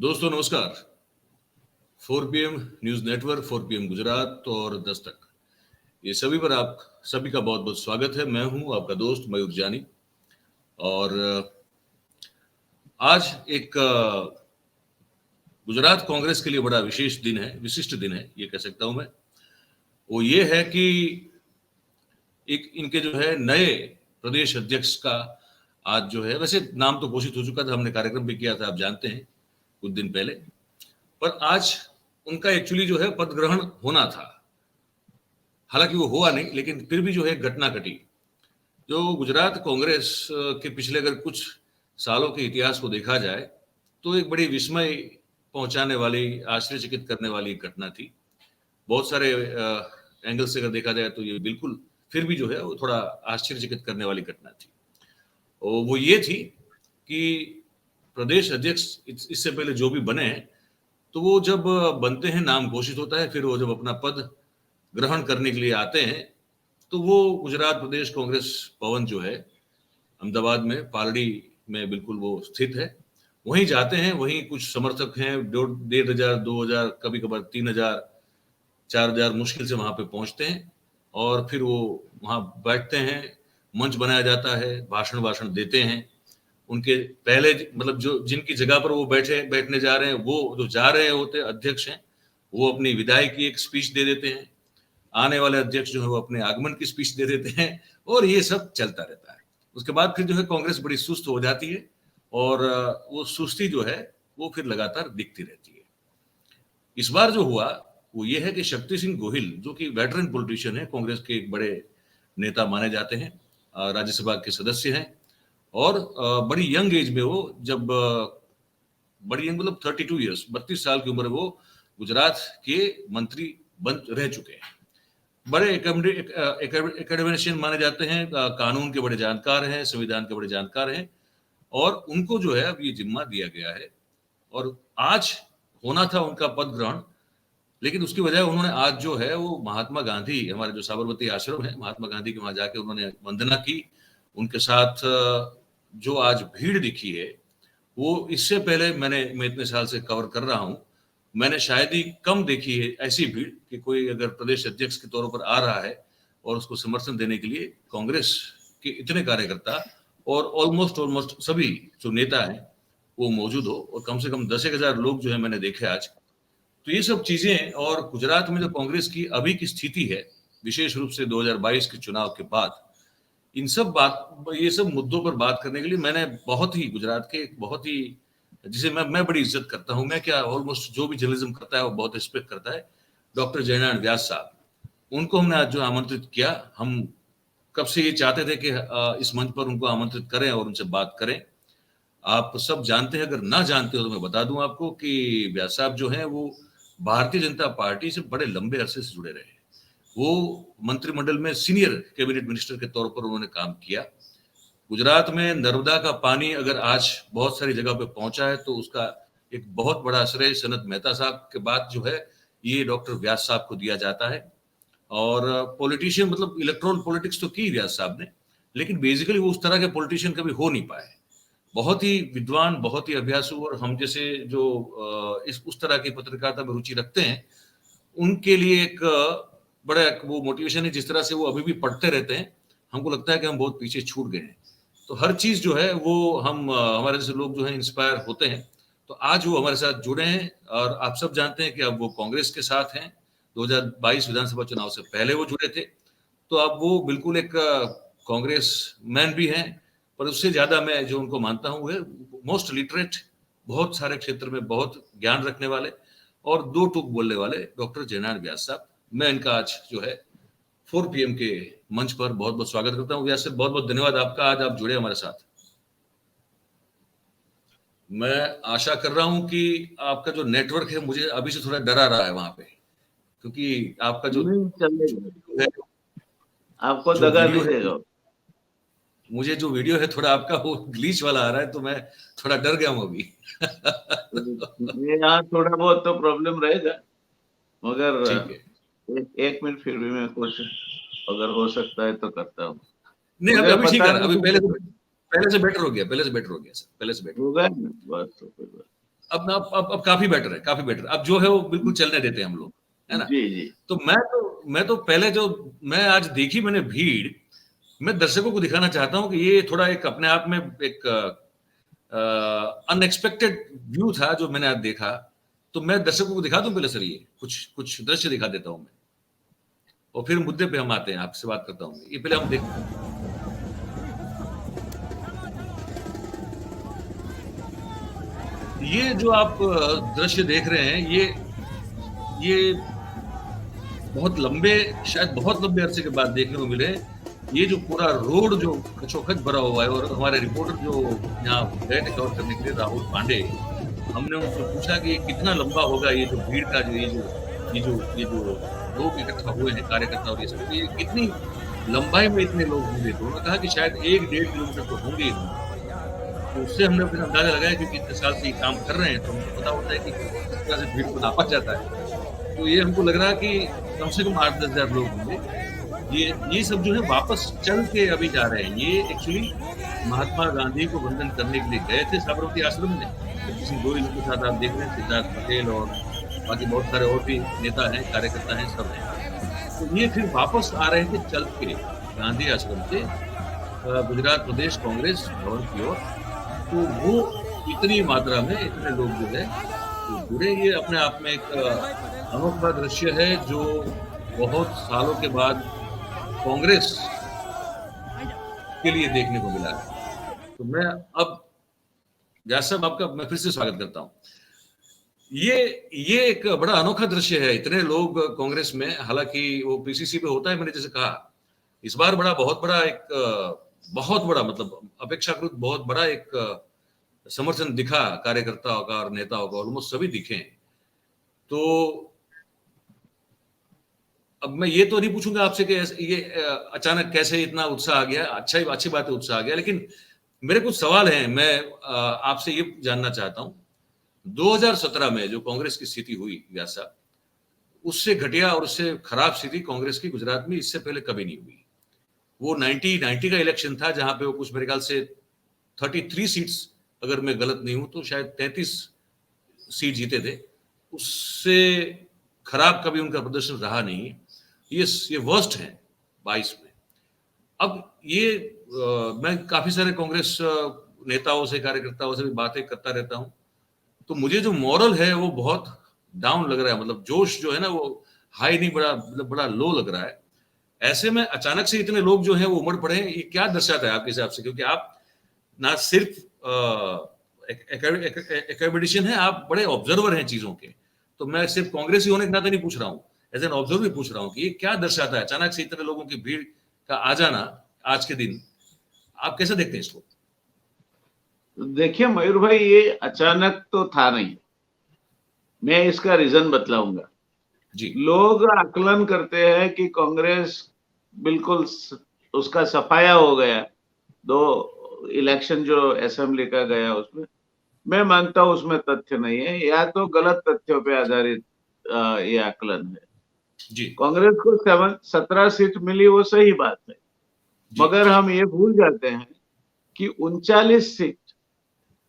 दोस्तों नमस्कार। 4 PM news network, 4 PM Gujarat और दस्तक, ये सभी पर आप सभी का बहुत बहुत स्वागत है। मैं हूं आपका दोस्त मयूर जानी और आज एक गुजरात कांग्रेस के लिए बड़ा विशेष दिन है, विशिष्ट दिन है, ये कह सकता हूं मैं। वो ये है कि एक इनके जो है नए प्रदेश अध्यक्ष का आज जो है, वैसे नाम तो घोषित हो चुका था, हमने कार्यक्रम भी किया था, आप जानते हैं, कुछ दिन पहले। पर आज उनका एक्चुअली जो है पद ग्रहण होना था, हालांकि वो हुआ नहीं, लेकिन फिर भी जो है घटना घटी। जो गुजरात कांग्रेस के पिछले अगर कुछ सालों के इतिहास को देखा जाए तो एक बड़ी विस्मय पहुंचाने वाली, आश्चर्यचकित करने वाली घटना थी। बहुत सारे एंगल से अगर देखा जाए तो ये बिल्कुल फिर भी जो है वो थोड़ा आश्चर्यचकित करने वाली घटना थी। और वो ये थी कि प्रदेश अध्यक्ष इससे पहले जो भी बने हैं, तो वो जब बनते हैं, नाम घोषित होता है, फिर वो जब अपना पद ग्रहण करने के लिए आते हैं तो वो गुजरात प्रदेश कांग्रेस भवन जो है अहमदाबाद में पालड़ी में बिल्कुल वो स्थित है, वहीं जाते हैं। वहीं कुछ समर्थक हैं, 1,500 2,000, कभी कभार 3,000 4,000 मुश्किल से वहां पे पहुंचते हैं और फिर वो वहां बैठते हैं। मंच बनाया जाता है, भाषण देते हैं। उनके पहले मतलब जो जिनकी जगह पर वो बैठने जा रहे हैं, वो जो जा रहे होते अध्यक्ष हैं, वो अपनी विदाई की एक स्पीच दे देते हैं। आने वाले अध्यक्ष जो है वो अपने आगमन की स्पीच दे देते हैं और ये सब चलता रहता है। उसके बाद फिर जो है कांग्रेस बड़ी सुस्त हो जाती है और वो सुस्ती जो है वो फिर लगातार दिखती रहती है। इस बार जो हुआ वो ये है कि शक्ति सिंह गोहिल, जो कि वेटरन पॉलिटिशियन है, कांग्रेस के एक बड़े नेता माने जाते हैं, राज्यसभा के सदस्य हैं और बड़ी यंग एज में वो जब बड़ी यंग मतलब 32 ईयर्स, 32 साल की उम्र, वो गुजरात के मंत्री बन रह चुके हैं। बड़े एकेडमिशियन माने जाते हैं, कानून के बड़े जानकार हैं, संविधान के बड़े जानकार हैं और उनको जो है अब ये जिम्मा दिया गया है और आज होना था उनका पद ग्रहण, लेकिन उसकी वजह उन्होंने आज जो है वो महात्मा गांधी, हमारे जो साबरमती आश्रम है, महात्मा गांधी के वहां जाके उन्होंने वंदना की। उनके साथ जो आज भीड़ दिखी है वो इससे पहले मैं इतने साल से कवर कर रहा हूं, मैंने शायद ही कम देखी है ऐसी भीड़ कि कोई अगर प्रदेश अध्यक्ष के तौर पर आ रहा है और उसको समर्थन देने के लिए कांग्रेस के इतने कार्यकर्ता और ऑलमोस्ट सभी जो नेता हैं वो मौजूद हो, और कम से कम 10,000 लोग जो है मैंने देखे आज। तो ये सब चीजें, और गुजरात में जो कांग्रेस की अभी की स्थिति है, विशेष रूप से 2022 के चुनाव के बाद, ये सब मुद्दों पर बात करने के लिए मैंने बहुत ही गुजरात के बहुत ही, जिसे मैं बड़ी इज्जत करता हूं, मैं क्या ऑलमोस्ट जो भी जर्नलिज्म करता है वो बहुत रिस्पेक्ट करता है, डॉक्टर जयनारायण व्यास साहब, उनको हमने आज जो आमंत्रित किया। हम कब से ये चाहते थे कि इस मंच पर उनको आमंत्रित करें और उनसे बात करें। आप सब जानते हैं, अगर ना जानते हो तो मैं बता दूं आपको कि व्यास साहब जो हैं वो भारतीय जनता पार्टी से बड़े लंबे अरसे से जुड़े रहे। वो मंत्रिमंडल में सीनियर कैबिनेट मिनिस्टर के तौर पर उन्होंने काम किया। गुजरात में नर्मदा का पानी अगर आज बहुत सारी जगह पे पहुंचा है तो उसका एक बहुत बड़ा श्रेय सनत मेहता साहब के बाद जो है ये डॉक्टर व्यास साहब को दिया जाता है। और पॉलिटिशियन मतलब इलेक्ट्रॉल पॉलिटिक्स तो की व्यास साहब ने, लेकिन बेसिकली वो उस तरह के पॉलिटिशियन कभी हो नहीं पाए। बहुत ही विद्वान, बहुत ही अभ्यासु, और हम जैसे जो इस उस तरह की पत्रकारिता में रुचि रखते हैं उनके लिए एक बड़ा वो मोटिवेशन है। जिस तरह से वो अभी भी पढ़ते रहते हैं, हमको लगता है कि हम बहुत पीछे छूट गए हैं। तो हर चीज जो है वो हम हमारे जैसे लोग जो है इंस्पायर होते हैं। तो आज वो हमारे साथ जुड़े हैं और आप सब जानते हैं कि अब वो कांग्रेस के साथ हैं। 2022 विधानसभा चुनाव से पहले वो जुड़े थे, तो अब वो बिल्कुल एक कांग्रेस मैन भी हैं। पर उससे ज्यादा मैं जो उनको मानता हूँ वो मोस्ट लिटरेट, बहुत सारे क्षेत्र में बहुत ज्ञान रखने वाले और दो टूक बोलने वाले डॉक्टर जयनारायण व्यास साहब। मैं इनका आज जो है 4 PM के मंच पर बहुत बहुत स्वागत करता हूँ। व्यास साहब, बहुत बहुत धन्यवाद आपका, आज आप जुड़े हमारे साथ। मैं आशा कर रहा हूं कि आपका जो नेटवर्क है मुझे अभी से थोड़ा डरा रहा है वहां पे, क्योंकि आपका जो है, आपको दगा नहीं देगा। मुझे जो वीडियो है थोड़ा आपका वो ग्लिच वाला आ रहा है, तो मैं थोड़ा डर गया हूं अभी। यहाँ थोड़ा बहुत तो प्रॉब्लम रहेगा, मगर ठीक है, एक मिनट फिर भी मैं कोशिश अगर हो सकता है तो करता हूँ। नहीं अभी ठीक है, अभी पहले से बेटर हो गया, पहले से बेटर हो गया सर, पहले से बेटर होगा। बस तो कोई बात। अब काफी बेटर है, काफी बेटर। अब जो है वो बिल्कुल चलने देते हैं हम लोग, है ना? जी जी। तो मैं तो पहले जो मैं आज देखी मैंने भीड़, मैं दर्शकों को दिखाना चाहता हूँ कि ये थोड़ा एक अपने आप में एक अनएक्सपेक्टेड व्यू था जो मैंने आज देखा। तो मैं दर्शकों को दिखा दूं पहले सर, ये कुछ कुछ दृश्य दिखा देता हूं मैं, और फिर मुद्दे पे हम आते हैं, आपसे बात करता हूं। ये पहले हम देख, ये जो आप दृश्य देख रहे हैं, ये बहुत लंबे, शायद बहुत लंबे अरसे के बाद देखने को मिले। ये जो पूरा रोड जो खचोखच भरा हुआ है, और हमारे रिपोर्टर जो यहाँ गए थे कवर करने के लिए, राहुल पांडे, हमने उनसे पूछा कि ये कितना लंबा होगा, ये जो भीड़ का जो ये जो लोग इकट्ठा हुए हैं, कार्यकर्ता और ये सब, ये कितनी लंबाई में इतने लोग होंगे। तो उन्होंने कहा कि शायद 1-1.5 किलोमीटर तो होंगे ही होंगे। तो उससे हमने फिर अंदाजा लगाया, क्योंकि इतने साल से ये काम कर रहे हैं तो हमको पता होता है कि किस तरह से भीड़ को नापा जाता है। तो ये हमको लग रहा है कि कम से कम 8-10 हजार लोग होंगे। ये सब जो है वापस चल के अभी जा रहे हैं। ये एक्चुअली महात्मा गांधी को वंदन करने के लिए गए थे साबरमती आश्रम में। तो किसी 2 लोगों के साथ आप देख रहे हैं, सिद्धार्थ पटेल और बाकी बहुत सारे और भी नेता हैं, कार्यकर्ता हैं, सब हैं। तो ये फिर वापस आ रहे थे चल के गांधी आश्रम से गुजरात प्रदेश कांग्रेस भवन की ओर। तो वो इतनी मात्रा में इतने लोग जो है तो जुड़े, ये अपने आप में एक अनोखा दृश्य है जो बहुत सालों के बाद कांग्रेस के लिए देखने को मिला है। तो मैं अब व्यास साहब आपका मैं फिर से स्वागत करता हूं। ये एक बड़ा अनोखा दृश्य है, इतने लोग कांग्रेस में। हालांकि वो पीसीसी पे होता है, मैंने जैसे कहा, इस बार बहुत बड़ा मतलब अपेक्षाकृत बहुत बड़ा एक समर्थन दिखा कार्यकर्ताओं का और नेताओं का, ऑलमोस्ट सभी दिखे। तो अब मैं ये तो नहीं पूछूंगा आपसे कि ये अचानक कैसे इतना उत्साह आ गया। अच्छी बात है, उत्साह आ गया, लेकिन मेरे कुछ सवाल हैं। मैं आपसे ये जानना चाहता हूं, 2017 में जो कांग्रेस की स्थिति हुई व्यास साहब, उससे घटिया और उससे खराब स्थिति कांग्रेस की गुजरात में इससे पहले कभी नहीं हुई। वो 1990 का इलेक्शन था, जहां पे वो कुछ मेरे ख्याल से 33 सीट्स, अगर मैं गलत नहीं हूं तो शायद 33 सीट जीते थे। उससे खराब कभी उनका प्रदर्शन रहा नहीं। ये वर्स्ट है 22 में। अब ये मैं काफी सारे कांग्रेस नेताओं से, कार्यकर्ताओं से भी बातें करता रहता हूं, तो मुझे जो मॉरल है वो बहुत डाउन लग रहा है। मतलब जोश जो है ना, वो हाई नहीं, बड़ा लो लग रहा है। ऐसे में अचानक से इतने लोग जो हैं वो उमड़ पड़े हैं, ये क्या दर्शाता है आपके हिसाब से? क्योंकि आप ना सिर्फ एकेडमिशियन है, आप बड़े ऑब्जर्वर हैं चीजों के। तो मैं सिर्फ कांग्रेसी होने के नाते नहीं पूछ रहा हूँ, एज एन ऑब्जर्वर भी पूछ रहा हूँ कि ये क्या दर्शाता है अचानक से इतने लोगों की भीड़ का आ जाना आज के दिन। आप कैसे देखते हैं इसको? देखिए मयूर भाई, ये अचानक तो था नहीं। मैं इसका रीजन बतलाऊंगा जी। लोग आकलन करते हैं कि कांग्रेस बिल्कुल उसका सफाया हो गया 2 इलेक्शन जो असेंबली का गया उसमें। मैं मानता हूं उसमें तथ्य नहीं है, या तो गलत तथ्यों पे आधारित ये आकलन है। जी। कांग्रेस को 17 सीट मिली, वो सही बात है, मगर हम ये भूल जाते हैं कि 39 सीट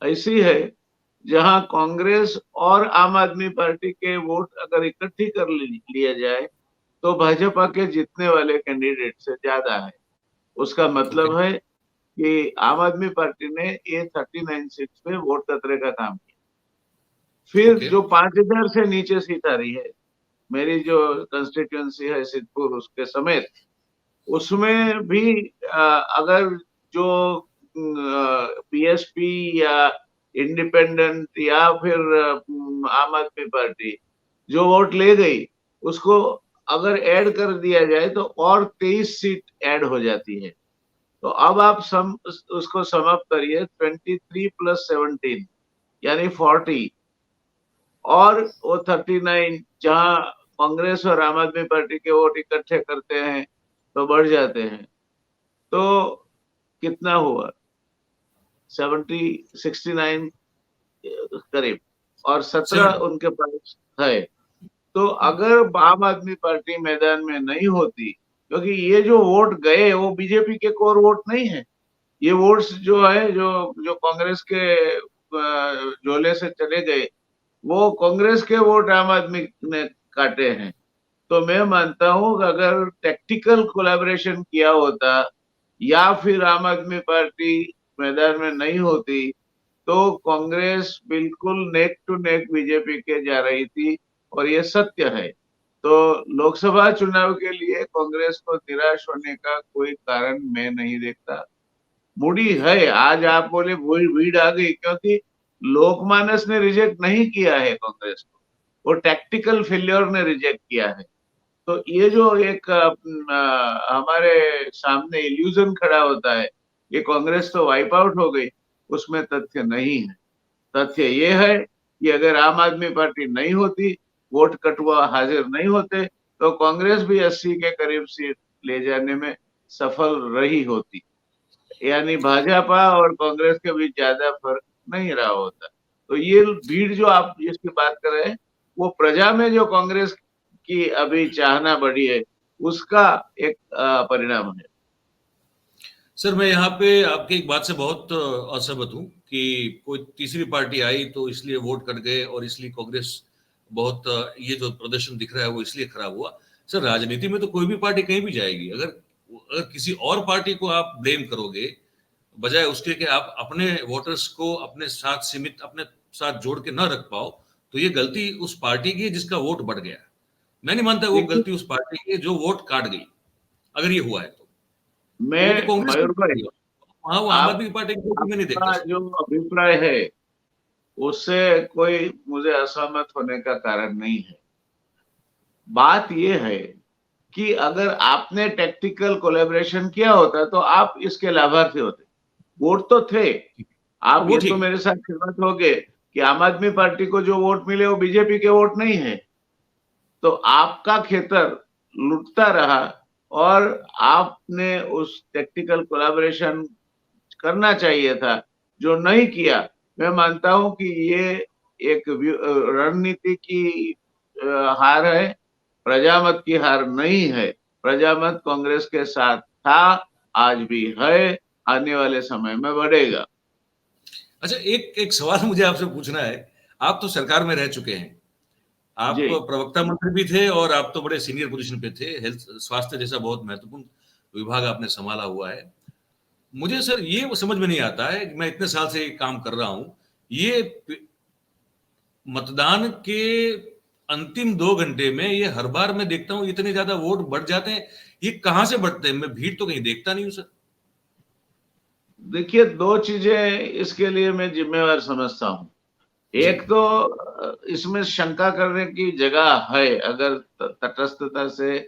ऐसी है जहां कांग्रेस और आम आदमी पार्टी के वोट अगर इकट्ठी कर लिया जाए तो भाजपा के जीतने वाले कैंडिडेट से ज्यादा है। उसका मतलब है कि आम आदमी पार्टी ने ये 39 सीट पे वोट कतरे का काम किया। फिर जो 5000 से नीचे सीट आ रही है, मेरी जो कंस्टिट्यूएंसी है सिद्धपुर उसके समेत, उसमें भी अगर जो बीएसपी या इंडिपेंडेंट या फिर आम आदमी पार्टी जो वोट ले गई, उसको अगर ऐड कर दिया जाए तो और 23 सीट ऐड हो जाती है। तो अब आप उसको समाप्त करिए, 23 + 17 यानी 40, और वो 39 जहां कांग्रेस और आम आदमी पार्टी के वोट इकट्ठे करते हैं तो बढ़ जाते हैं। तो कितना हुआ? 69 करीब, और 17 उनके पास है। तो अगर आम आदमी पार्टी मैदान में नहीं होती, क्योंकि ये जो वोट गए वो बीजेपी के कोर वोट नहीं है, ये वोट्स जो है जो कांग्रेस के झोले से चले गए, वो कांग्रेस के वोट आम आदमी ने काटे हैं। तो मैं मानता हूं कि अगर टैक्टिकल कोलैबोरेशन किया होता या फिर आम आदमी पार्टी मैदान में नहीं होती तो कांग्रेस बिल्कुल नेक टू नेक बीजेपी के जा रही थी, और ये सत्य है। तो लोकसभा चुनाव के लिए कांग्रेस को निराश होने का कोई कारण मैं नहीं देखता। मूडी है, आज आप बोले भीड़ आ गई, क्योंकि लोकमानस ने रिजेक्ट नहीं किया है कांग्रेस को, वो टैक्टिकल फेल्योर ने रिजेक्ट किया है। तो ये जो एक हमारे सामने इल्यूजन खड़ा होता है कि कांग्रेस तो वाइप आउट हो गई, उसमें तथ्य नहीं है। तथ्य ये है कि अगर आम आदमी पार्टी नहीं होती, वोट कटुआ हाजिर नहीं होते, तो कांग्रेस भी 80 के करीब सीट ले जाने में सफल रही होती। यानी भाजपा और कांग्रेस के बीच ज्यादा फर्क नहीं रहा होता। तो ये भीड़ जो आप जिसकी बात कर रहे हैं, वो प्रजा में जो कांग्रेस की अभी चाहना बढ़ी है, उसका एक परिणाम है। सर, मैं यहाँ पे आपकी एक बात से बहुत असहमत हूँ कि कोई तीसरी पार्टी आई तो इसलिए वोट कट गए और इसलिए कांग्रेस बहुत ये जो प्रदर्शन दिख रहा है वो इसलिए खराब हुआ। सर, राजनीति में तो कोई भी पार्टी कहीं भी जाएगी। अगर अगर किसी और पार्टी को आप ब्लेम करोगे बजाय उसके कि आप अपने वोटर्स को अपने साथ सीमित, अपने साथ जोड़ के न रख पाओ, तो ये गलती उस पार्टी की है जिसका वोट बढ़ गया। मैं नहीं मानता वो देखिए, गलती उस पार्टी की है जो वोट काट गई। अगर ये हुआ है तो वो तो मैं कांग्रेस मयूर भाई, की, हाँ, वो आम आप आदमी पार्टी की गलती मैं नहीं देखता आपका सर। जो अभिप्राय है उससे कोई मुझे असहमत होने का कारण नहीं है। बात यह है कि अगर आपने टैक्टिकल कोलैबोरेशन किया होता तो आप इसके लाभार्थी होते। वोट तो थे, आप वो ये तो ठीक है। मेरे साथ सहमत होंगे कि आम आदमी पार्टी को जो वोट मिले वो बीजेपी के वोट नहीं है। तो आपका खेतर लुटता रहा, और आपने उस टैक्टिकल कोलैबोरेशन करना चाहिए था, जो नहीं किया। मैं मानता हूं कि ये एक रणनीति की हार है, प्रजामत की हार नहीं है। प्रजामत कांग्रेस के साथ था, आज भी है, आने वाले समय में बढ़ेगा। अच्छा, एक एक सवाल मुझे आपसे पूछना है। आप तो सरकार में रह चुके हैं, आप जी, प्रवक्ता मंत्री भी थे और आप तो बड़े सीनियर पोजीशन पे थे। हेल्थ, स्वास्थ्य जैसा बहुत महत्वपूर्ण विभाग आपने संभाला हुआ है। मुझे सर ये समझ में नहीं आता है कि मैं इतने साल से काम कर रहा हूँ, ये मतदान के अंतिम 2 घंटे में ये हर बार मैं देखता हूँ इतने ज्यादा वोट बढ़ जाते हैं। ये कहाँ से बढ़ते हैं? मैं भीड़ तो कहीं देखता नहीं हूँ सर। देखिए, दो चीजें इसके लिए मैं जिम्मेवार समझता हूँ। जी। एक तो इसमें शंका करने की जगह है, अगर तटस्थता से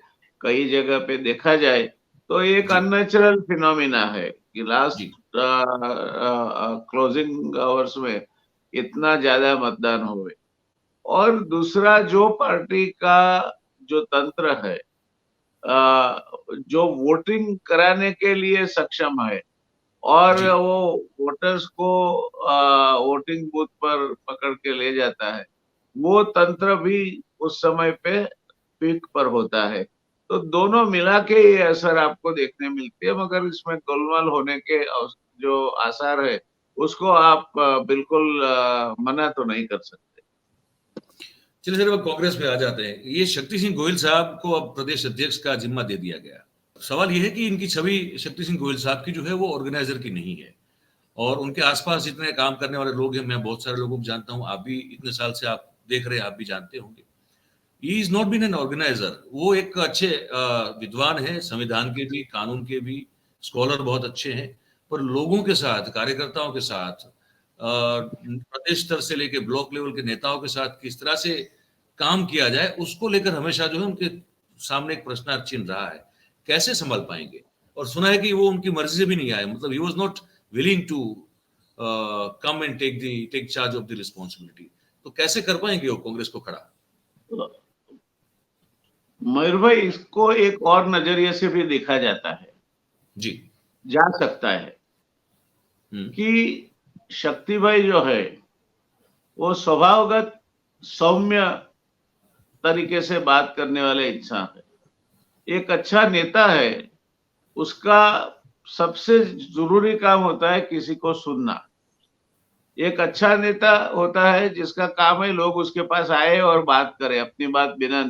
कई जगह पे देखा जाए तो एक जी। अननेचुरल फिनोमिना है कि जी। लास्ट क्लोजिंग आवर्स में इतना ज्यादा मतदान हुए। और दूसरा, जो पार्टी का जो तंत्र है, जो वोटिंग कराने के लिए सक्षम है और जी। वो वोटर्स को वोटिंग बूथ पर पकड़ के ले जाता है, वो तंत्र भी उस समय पे पीक पर होता है। तो दोनों मिला के ये असर आपको देखने मिलती है, मगर इसमें गोलमाल होने के जो आसार है उसको आप बिल्कुल मना तो नहीं कर सकते। चलिए सर, अब कांग्रेस पे आ जाते हैं। ये शक्ति सिंह गोहिल साहब को अब प्रदेश अध्यक्ष का जिम्मा दे दिया गया। सवाल यह है कि इनकी छवि शक्ति सिंह गोहिल साहब की जो है वो ऑर्गेनाइजर की नहीं है, और उनके आसपास जितने काम करने वाले लोग हैं, मैं बहुत सारे लोगों को जानता हूं, आप भी इतने साल से आप देख रहे हैं, आप भी जानते होंगे। He is not been an organiser. वो एक अच्छे विद्वान है, संविधान के भी, कानून के भी स्कॉलर बहुत अच्छे हैं, पर लोगों के साथ, कार्यकर्ताओं के साथ, प्रदेश स्तर से लेकर ब्लॉक लेवल के नेताओं के साथ किस तरह से काम किया जाए, उसको लेकर हमेशा जो है उनके सामने एक प्रश्नार्थ चिन्ह रहा है। कैसे संभाल पाएंगे? और सुना है कि वो उनकी मर्जी से भी नहीं आए, मतलब he was not willing to come and take charge of the responsibility. तो कैसे कर पाएंगे वो कांग्रेस को खड़ा? तो मयूर भाई, इसको एक और नजरिए से भी देखा जाता है, जी। जा सकता है हम्म। कि शक्ति भाई जो है वो स्वभावगत सौम्य तरीके से बात करने वाले इंसान है, एक अच्छा नेता है। उसका सबसे जरूरी काम होता है किसी को सुनना। एक अच्छा नेता होता है जिसका काम है लोग उसके पास आए और बात करें, अपनी बात बिना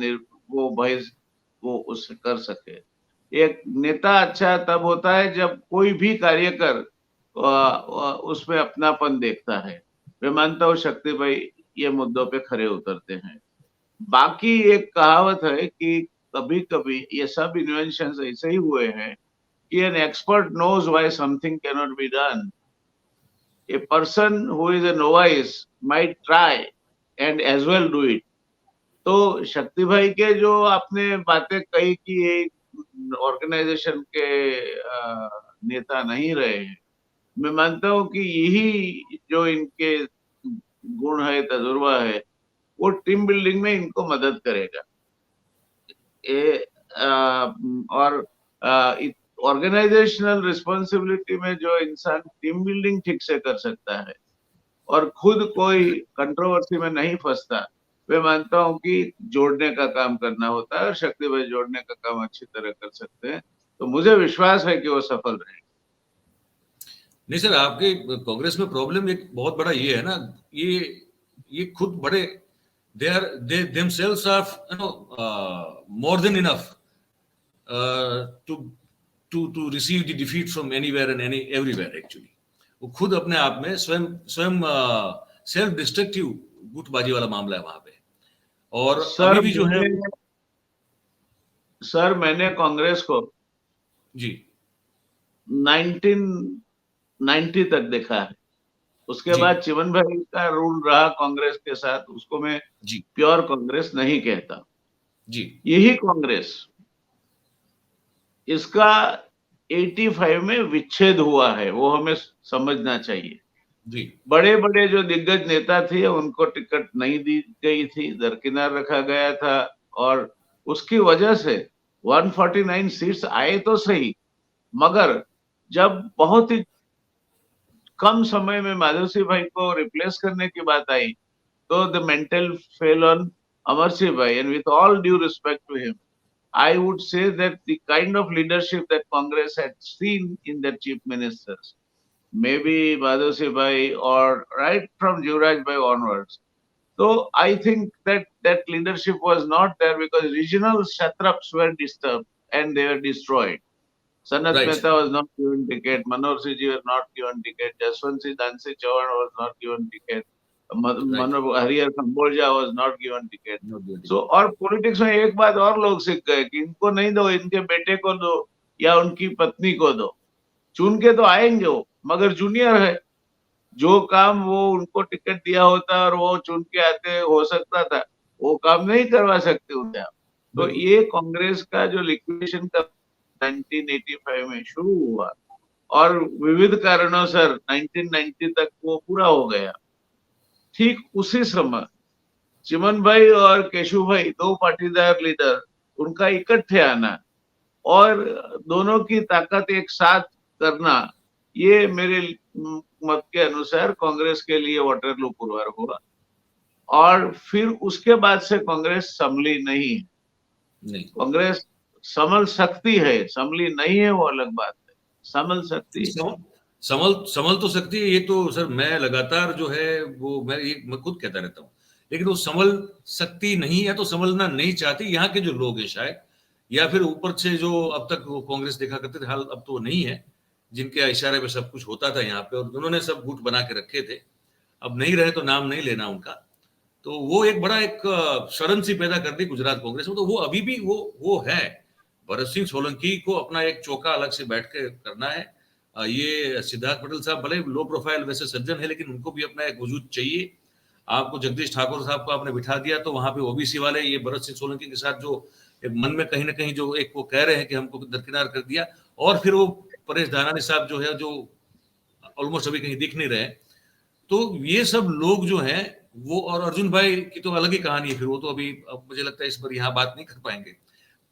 वो भय वो उससे कर सके। एक नेता अच्छा तब होता है जब कोई भी कार्यकर उसमें अपनापन देखता है। मैं मानता हूँ शक्ति भाई ये मुद्दों पे खरे उतरते हैं। बाकी एक कहावत है कि कभी कभी ये सब इन्वेंशन ऐसे ही हुए हैं कि an expert knows why something cannot be done, a person who is a novice might try and as well do it। तो शक्ति भाई के जो आपने बातें कही कि एक ऑर्गेनाइजेशन के नेता नहीं रहे हैं, मैं मानता हूँ कि यही जो इनके गुण है, तजुर्बा है, वो टीम बिल्डिंग में इनको मदद करेगा। ये और ऑर्गेनाइजेशनल रिस्पॉन्सिबिलिटी में जो इंसान टीम बिल्डिंग ठीक से कर सकता है और खुद कोई कंट्रोवर्सी में नहीं फंसता, मैं मानता हूँ कि जोड़ने का काम करना होता है और शक्ति भाई जोड़ने का काम अच्छी तरह कर सकते हैं। तो मुझे विश्वास है कि वो सफल रहे। नहीं सर, आपके कांग्रेस में प्रॉब्लम एक बहुत बड़ा ये है ना, ये खुद बड़े they themselves are more than enough to receive the defeat from anywhere and everywhere actually। वो खुद अपने आप में स्वयं स्वयं सेल्फ डिस्ट्रक्टिव गुटबाजी वाला मामला है वहां पे। और अभी भी जो है सर मैंने कांग्रेस को जी 1990 तक देखा है। उसके बाद चिमन भाई का रूल रहा कांग्रेस के साथ, उसको मैं जी प्योर कांग्रेस नहीं कहता। जी यही कांग्रेस, इसका 85 में विच्छेद हुआ है, वो हमें समझना चाहिए। जी बड़े बड़े जो दिग्गज नेता थे उनको टिकट नहीं दी गई थी, दरकिनार रखा गया था, और उसकी वजह से 149 सीट्स आए तो सही, मगर जब बहुत ही कम समय में माधव सिंह भाई को रिप्लेस करने की बात आई, तो the mantle fell on Amar Singh भाई। And with all due respect to him, I would say that the kind of leadership that Congress had seen in their chief ministers, maybe Madhav Bhai or right from Jivraj Bhai onwards. So I think that that leadership was not there because regional satraps were disturbed and they were destroyed. Sanat right Mehta was not given ticket, Manor Singh was not given ticket, Jaswant Singh Dansi Chauhan was not given ticket, right Harihar Kambodja was not given ticket। So और politics में एक बात और लोग सीख गए कि इनको नहीं दो, इनके बेटे को दो या उनकी पत्नी को दो, चुन के तो आएंगे वो, मगर जूनियर है। जो काम वो उनको टिकट दिया होता और वो चुन के आते हो सकता था, वो काम नहीं करवा सकते उनसे आप। तो ये कांग्रेस का जो लिक्विडेशन का 1985 में शुरू हुआ और विविध कारणों से 1990 तक वो पूरा हो गया। ठीक उसी समय चिमन भाई और केशु भाई, दो पाटीदार लीडर, उनका इकट्ठे आना और दोनों की ताकत एक साथ करना, ये मेरे मत के अनुसार कांग्रेस के लिए वाटरलू पुरवार हुआ। और फिर उसके बाद से कांग्रेस संभली नहीं। कांग्रेस संभल सकती है, संभली नहीं है वो अलग बात है, संभल सकती है। संभल तो सकती है, ये तो सर मैं लगातार जो है वो मैं खुद कहता रहता हूँ, लेकिन वो संभल सकती नहीं है तो संभलना नहीं चाहती यहाँ के जो लोग हैं शायद, या फिर ऊपर से जो अब तक वो कांग्रेस देखा करते थे, हाल अब तो नहीं है, जिनके इशारे पे सब कुछ होता था यहाँ पे और उन्होंने सब गुट बना के रखे थे, अब नहीं रहे तो नाम नहीं लेना उनका। तो वो एक बड़ा एक शरण सी पैदा कर दी गुजरात कांग्रेस में। तो वो अभी भी वो है, भरत सिंह सोलंकी को अपना एक चौका अलग से बैठ के करना है। ये सिद्धार्थ पटेल साहब भले लो प्रोफाइल वैसे सज्जन है, लेकिन उनको भी अपना एक वजूद चाहिए। आपको जगदीश ठाकुर साहब को आपने बिठा दिया तो वहां पे ओबीसी वाले ये भरत सिंह सोलंकी के साथ जो एक मन में कहीं ना कहीं जो एक वो कह रहे हैं कि हमको दरकिनार कर दिया, और फिर वो परेश धानानी साहब जो है जो ऑलमोस्ट अभी कहीं दिख नहीं रहे, तो ये सब लोग जो हैं वो, और अर्जुन भाई की तो अलग ही कहानी है, फिर वो तो अभी अब मुझे लगता है इस पर यहाँ बात नहीं कर पाएंगे।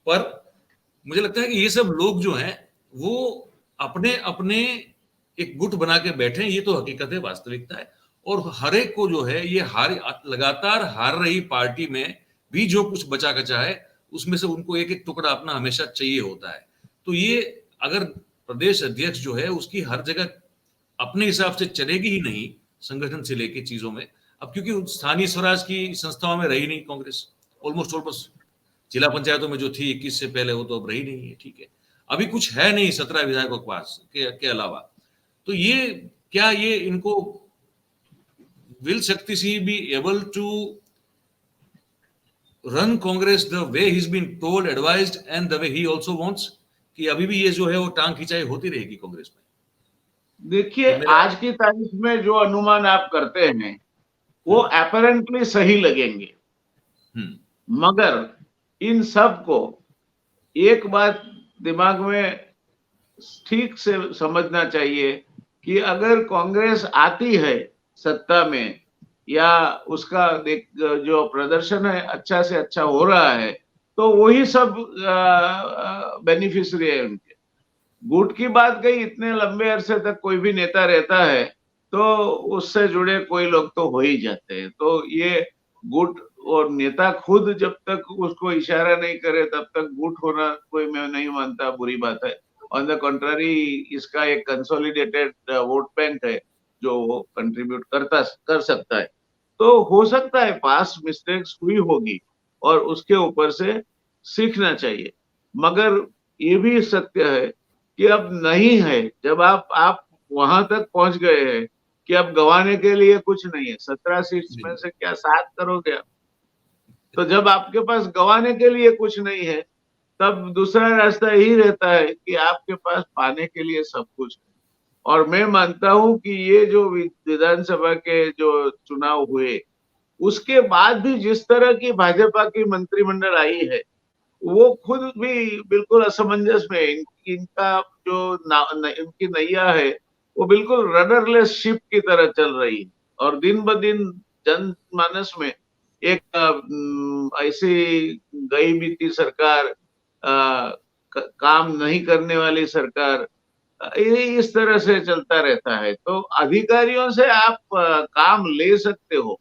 पर मुझे लगता है कि ये सब लोग जो हैं वो अपने अपने एक गुट बना के बैठे हैं, ये तो हकीकत है, वास्तविकता है। और हर एक को जो है ये लगातार हार रही पार्टी में भी जो कुछ बचा कचा है उसमें से उनको एक एक टुकड़ा अपना हमेशा चाहिए होता है। तो ये अगर प्रदेश अध्यक्ष जो है उसकी हर जगह अपने हिसाब से चलेगी ही नहीं, संगठन से लेके चीजों में। अब क्योंकि स्थानीय स्वराज की संस्थाओं में रही नहीं कांग्रेस, ऑलमोस्ट जिला पंचायतों में जो थी 21 से पहले, वो तो अब रही नहीं है, ठीक है। अभी कुछ है नहीं 17 विधायकों के पास के अलावा। तो ये क्या ये इनको will Shakti Singh be able to run Congress the way he's been told, advised and the way he also wants, कि अभी भी ये जो है वो टांग खिंचाई होती रहेगी कांग्रेस में? देखिए, आज की तारीख में जो अनुमान आप करते हैं वो अपैरेंटली सही लगेंगे, मगर इन सब को एक बात दिमाग में ठीक से समझना चाहिए कि अगर कांग्रेस आती है सत्ता में या उसका जो प्रदर्शन है अच्छा से अच्छा हो रहा है, तो वही सब बेनिफिशियरी है उनके। गुट की बात गई, इतने लंबे अरसे तक कोई भी नेता रहता है तो उससे जुड़े कोई लोग तो हो ही जाते हैं। तो ये गुट और नेता खुद जब तक उसको इशारा नहीं करे तब तक गुट होना कोई, मैं नहीं मानता बुरी बात है। ऑन द कंट्रारी, इसका एक कंसोलिडेटेड वोट बैंक है जो वो कंट्रीब्यूट कर सकता है। तो हो सकता है पास्ट मिस्टेक्स हुई होगी और उसके ऊपर से सीखना चाहिए, मगर ये भी सत्य है कि अब नहीं है। जब आप वहां तक पहुंच गए हैं कि अब गंवाने के लिए कुछ नहीं है, 17 सीट्स में से क्या 7 करोगे आप? तो जब आपके पास गंवाने के लिए कुछ नहीं है, तब दूसरा रास्ता यही रहता है कि आपके पास पाने के लिए सब कुछ है। और मैं मानता हूं कि ये जो विधानसभा के जो चुनाव हुए उसके बाद भी जिस तरह की भाजपा की मंत्रिमंडल आई है, वो खुद भी बिल्कुल असमंजस में। इनका जो इनकी नैया है वो बिल्कुल रडरलेस शिप की तरह चल रही है और दिन ब दिन जनमानस में एक ऐसी गई बीती सरकार, काम नहीं करने वाली सरकार, ये इस तरह से चलता रहता है। तो अधिकारियों से आप काम ले सकते हो।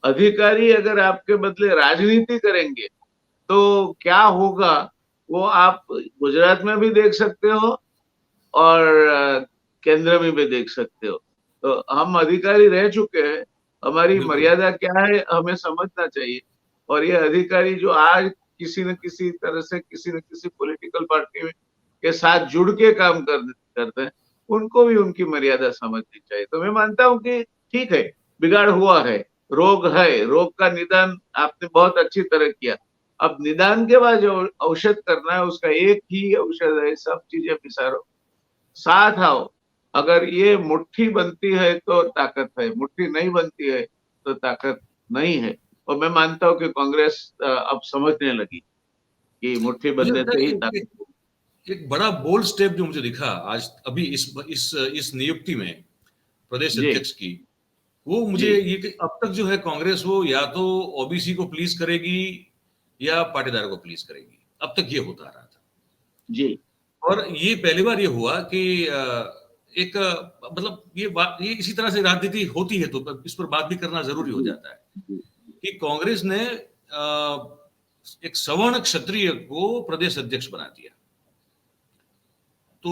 अधिकारी अगर आपके बदले राजनीति करेंगे तो क्या होगा वो आप गुजरात में भी देख सकते हो और केंद्र में भी देख सकते हो। तो हम अधिकारी रह चुके हैं, हमारी मर्यादा क्या है हमें समझना चाहिए। और ये अधिकारी जो आज किसी न किसी तरह से किसी न किसी पॉलिटिकल पार्टी के साथ जुड़ के काम करते हैं, उनको भी उनकी मर्यादा समझनी चाहिए। तो मैं मानता हूँ कि ठीक है, बिगाड़ हुआ है, रोग है, रोग का निदान आपने बहुत अच्छी तरह किया। अब निदान के बाद जो औषध करना है उसका एक ही औषध है, सब चीजें पिसारो, साथ आओ। अगर ये मुट्ठी बनती है तो ताकत है, मुट्ठी नहीं बनती है तो ताकत नहीं है। और मैं मानता हूँ कि कांग्रेस अब समझने लगी कि मुट्ठी मुझे बनने लगता से है ही कि ताकत। एक बड़ा बोल्ड स्टेप जो मुझे दिखा आज अभी इस नियुक्ति में प्रदेश जी अध्यक्ष की, वो जी मुझे ये कि अब तक जो है कांग्रेस वो या तो ओबीसी को प्लीज करेगी या पाटीदार को प्लीज करेगी, अब तक ये होता रहा था। जी और ये पहली बार ये हुआ कि एक मतलब ये इसी तरह से राजनीति होती है, तो इस पर बात भी करना जरूरी हो जी जाता है कि कांग्रेस ने एक सवर्ण क्षत्रिय को प्रदेश अध्यक्ष बना दिया। तो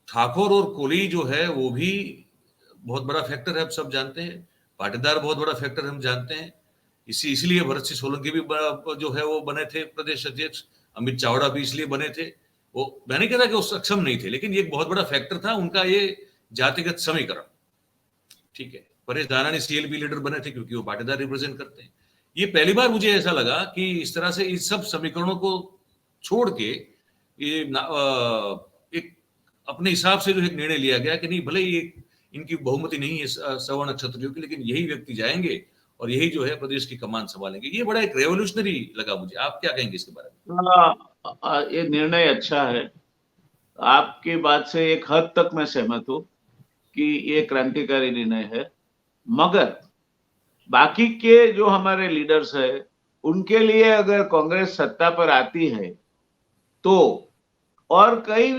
ठाकुर और कोली जो है वो भी बहुत बड़ा फैक्टर है, अब सब जानते हैं। पाटीदार बहुत बड़ा फैक्टर हम जानते हैं। इसलिए भरत सिंह सोलंकी भी जो है वो बने थे प्रदेश अध्यक्ष। अमित चावड़ा भी इसलिए बने थे। वो मैं नहीं कहता कि वो सक्षम नहीं थे, लेकिन ये एक बहुत बड़ा फैक्टर था उनका ये जातिगत समीकरण। ठीक है, परेश दानानी सीएलपी लीडर बने थे क्योंकि वो पाटीदार रिप्रेजेंट करते हैं। ये पहली बार मुझे ऐसा लगा कि इस तरह से इस सब समीकरणों को छोड़ के ये एक अपने हिसाब से जो एक निर्णय लिया गया कि नहीं, भले ये इनकी बहुमति नहीं है सवर्ण क्षत्रियों की, लेकिन यही व्यक्ति जाएंगे और यही जो है प्रदेश की कमान संभालेंगे। ये बड़ा एक रेवोल्यूशनरी लगा मुझे। आप क्या कहेंगे इसके बारे में? ये निर्णय अच्छा है। आपकी बात से एक हद तक मैं सहमत हूँ कि ये क्रांतिकारी निर्णय है, मगर बाकी के जो हमारे लीडर्स है उनके लिए अगर कांग्रेस सत्ता पर आती है तो और कई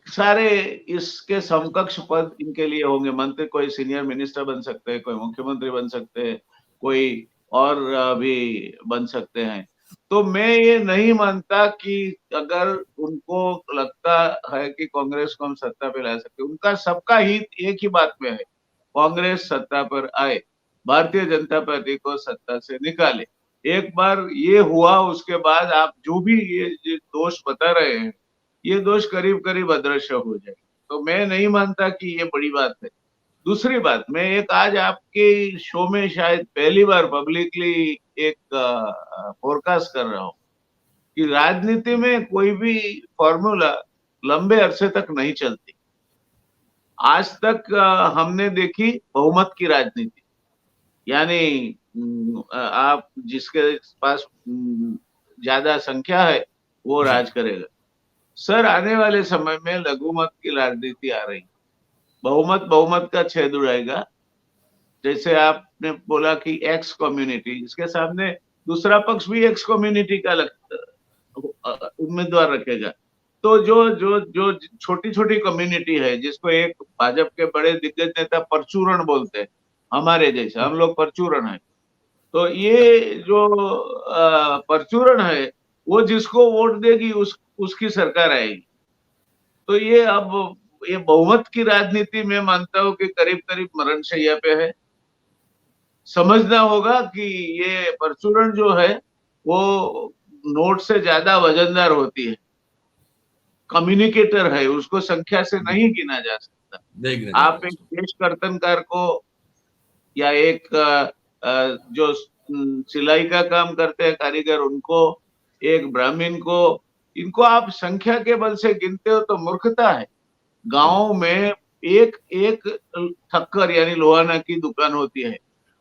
सारे इसके समकक्ष पद इनके लिए होंगे। मंत्री, कोई सीनियर मिनिस्टर बन सकते हैं, कोई मुख्यमंत्री बन सकते हैं, कोई और भी बन सकते हैं। तो मैं ये नहीं मानता कि अगर उनको लगता है कि कांग्रेस को हम सत्ता पे ला सकते, उनका सबका हित एक ही बात में है कांग्रेस सत्ता पर आए, भारतीय जनता पार्टी को सत्ता से निकाले। एक बार ये हुआ, उसके बाद आप जो भी ये दोष बता रहे हैं, ये दोष करीब करीब अदृश्य हो जाए। तो मैं नहीं मानता कि ये बड़ी बात है। दूसरी बात, मैं एक आज आपके शो में शायद पहली बार पब्लिकली एक फोरकास्ट कर रहा हूँ कि राजनीति में कोई भी फॉर्मूला लंबे अरसे तक नहीं चलती। आज तक हमने देखी बहुमत की राजनीति, यानी आप जिसके पास ज्यादा संख्या है वो जी। राज करेगा। सर, आने वाले समय में लघुमत की राजनीति आ रही, बहुमत बहुमत का छेद उड़ाएगा। जैसे आपने बोला कि एक्स कम्युनिटी, इसके सामने दूसरा पक्ष भी एक्स कम्युनिटी का उम्मीदवार रखेगा। तो जो जो जो छोटी छोटी कम्युनिटी है, जिसको एक भाजपा के बड़े दिग्गज नेता परचूरण बोलते हैं, हमारे जैसे हम लोग परचूरण है, तो ये जो परचूरण है वो जिसको वोट देगी उसकी सरकार आएगी। तो ये अब ये बहुमत की राजनीति में मानता हूं कि करीब करीब मरणशैया पे है। समझना होगा कि ये परचूरण जो है वो नोट से ज्यादा वजनदार होती है, कम्युनिकेटर है, उसको संख्या से नहीं गिना जा सकता। नहीं गिना जा आप एक देश कर्तनकार को या एक जो सिलाई का काम करते हैं कारीगर, उनको, एक ब्राह्मण को, इनको आप संख्या के बल से गिनते हो तो मूर्खता है। गांव में एक एक ठक्कर यानी लोहाना की दुकान होती है,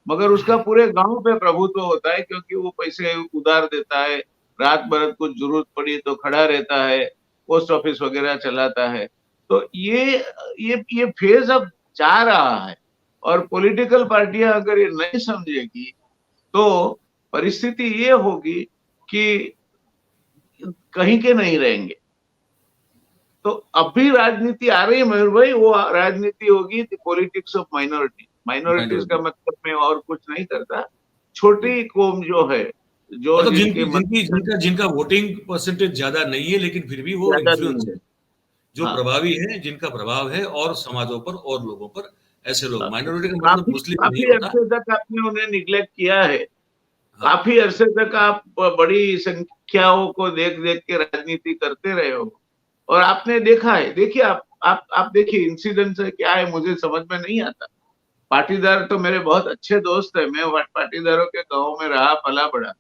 मगर उसका पूरे गांव पे प्रभुत्व होता है, क्योंकि वो पैसे उधार देता है, रात बरत कुछ जरूरत पड़ी तो खड़ा रहता है, पोस्ट ऑफिस वगैरह चलाता है। तो ये फेज अब जा रहा है, और पॉलिटिकल पार्टियां अगर ये नहीं समझेगी तो परिस्थिति ये होगी कि कहीं के नहीं रहेंगे। तो अभी राजनीति आ रही है मयूर भाई, वो राजनीति होगी पॉलिटिक्स ऑफ माइनॉरिटी। माइनॉरिटीज का मतलब मैं और कुछ नहीं करता, छोटी कौम जो है, जो मतलब जिनकी जिनका वोटिंग परसेंटेज ज्यादा नहीं है, लेकिन फिर भी वो ज्यादा नहीं इन्फ्लुएंस है। है, जो हाँ, प्रभावी है, जिनका प्रभाव है और समाजों पर और लोगों पर, ऐसे लोग। माइनॉरिटी का मतलब काफी मुस्लिम नहीं काफी होता। अरसे तक आपने उन्हें निग्लेक्ट किया है। हाँ, काफी अरसे तक आप बड़ी संख्याओं को देख देख के राजनीति करते रहे हो, और आपने देखा है। देखिए, आप देखिए इंसिडेंट है क्या है, मुझे समझ में नहीं आता। पाटीदार तो मेरे बहुत अच्छे दोस्त है, मैं पाटीदारों के गांव में रहा पला बड़ा,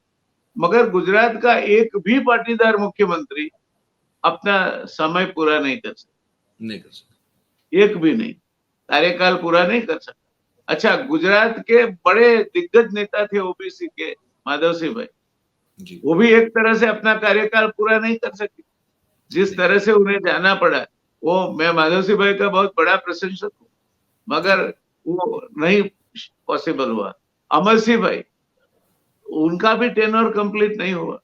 मगर गुजरात का एक भी पाटीदार मुख्यमंत्री अपना समय पूरा नहीं कर सकता, नहीं कर सकते। एक भी नहीं, कार्यकाल पूरा नहीं कर सकता। अच्छा, गुजरात के बड़े दिग्गज नेता थे ओबीसी के, माधव सिंह भाई, जी। वो भी एक तरह से अपना कार्यकाल पूरा नहीं कर सके। जिस तरह से उन्हें जाना पड़ा, वो, मैं माधव सिंह भाई का बहुत बड़ा प्रशंसक हूँ, जी। मगर वो नहीं पॉसिबल हुआ। अमर सिंह भाई, उनका भी टेन्योर कंप्लीट नहीं हुआ।